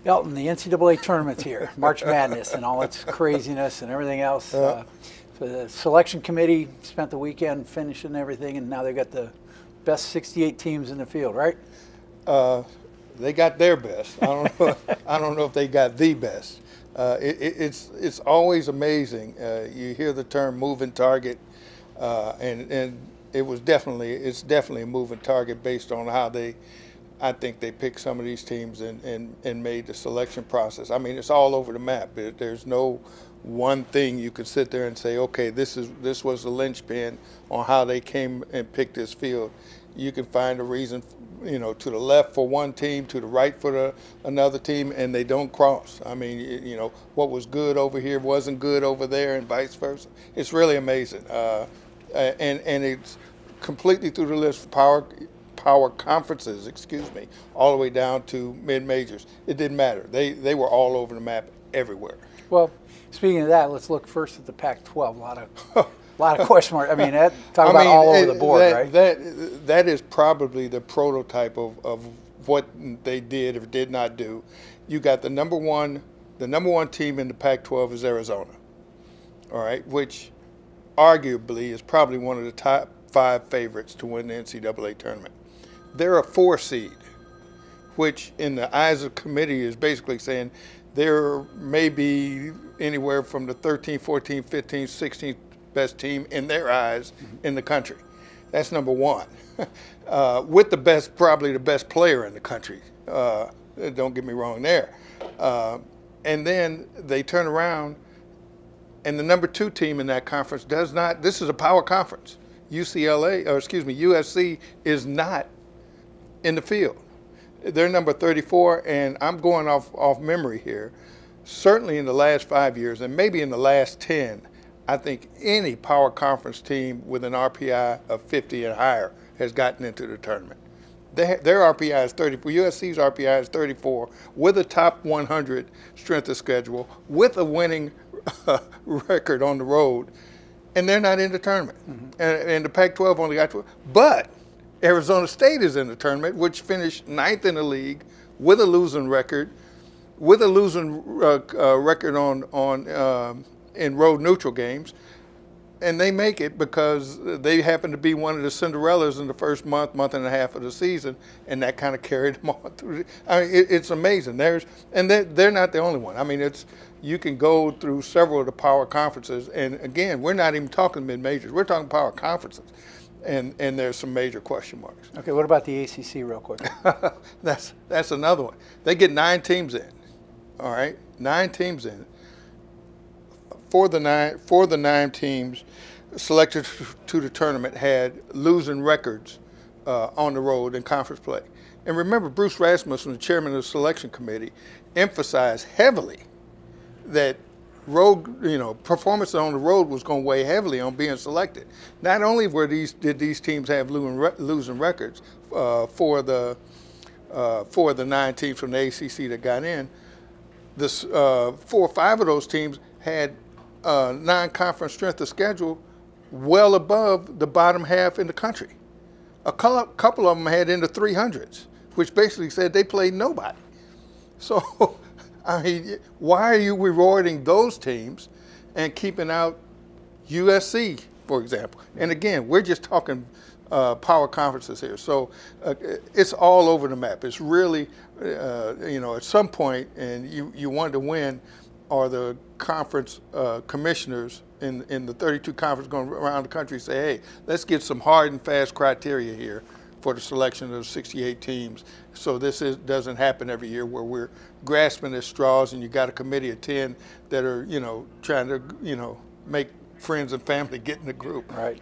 Elton, the NCAA Tournament's here, March Madness and all its craziness and everything else. So the selection committee spent the weekend finishing everything, and now they've got the best 68 teams in the field, right? They got their best. I don't know. I don't know if they got the best. It's always amazing. You hear the term moving target, and it's definitely a moving target based on how I think they picked some of these teams and made the selection process. I mean, it's all over the map. There's no one thing you could sit there and say, okay, this was the linchpin on how they came and picked this field. You can find a reason, to the left for one team, to the right for another team, and they don't cross. I mean, what was good over here wasn't good over there, and vice versa. It's really amazing, and it's completely through the list for power conferences, all the way down to mid-majors. It didn't matter. They were all over the map everywhere. Well, speaking of that, let's look first at the Pac-12. A lot of question marks. I mean, all over the board, right? That is probably the prototype of what they did or did not do. You got the number one team in the Pac-12 is Arizona, all right, which arguably is probably one of the top 5 favorites to win the NCAA tournament. They're a 4 seed, which in the eyes of the committee is basically saying there may be anywhere from the 13, 14, 15, 16 best team in their eyes in the country. That's number one. With probably the best player in the country. Don't get me wrong there. And then they turn around and the number 2 team in that conference does not, this is a power conference. USC is not in the field. They're number 34, and I'm going off memory here. Certainly in the last 5 years, and maybe in the last 10, I think any power conference team with an RPI of 50 and higher has gotten into the tournament. Their RPI is 34. USC's RPI is 34 with a top 100 strength of schedule, with a winning record on the road, and they're not in the tournament. And the Pac-12 only got 12. But Arizona State is in the tournament, which finished 9th in the league with a losing record, in road neutral games, and they make it because they happen to be one of the Cinderellas in the first month and a half of the season, and that kind of carried them on through. I mean, it's amazing. They're not the only one. I mean, you can go through several of the power conferences, and again, we're not even talking mid-majors. We're talking power conferences. And there's some major question marks. Okay, what about the ACC real quick? That's another one. They get 9 teams in, all right? 9 teams in. For the nine teams selected to the tournament had losing records on the road in conference play. And remember, Bruce Rasmussen, the chairman of the selection committee, emphasized heavily that performance on the road was going to weigh heavily on being selected. Not only did these teams have losing records for the 9 teams from the ACC that got in, 4 or 5 of those teams had non-conference strength of schedule well above the bottom half in the country. A couple of them had in the 300s, which basically said they played nobody. So, I mean, why are you rewarding those teams and keeping out USC, for example? And again, we're just talking power conferences here. So it's all over the map. It's really, at some point, and you want to win, are the conference commissioners in the 32 conferences going around the country say, hey, let's get some hard and fast criteria here for the selection of 68 teams. So this doesn't happen every year where we're grasping at straws and you got a committee of 10 that are, trying to, make friends and family get in the group. Right.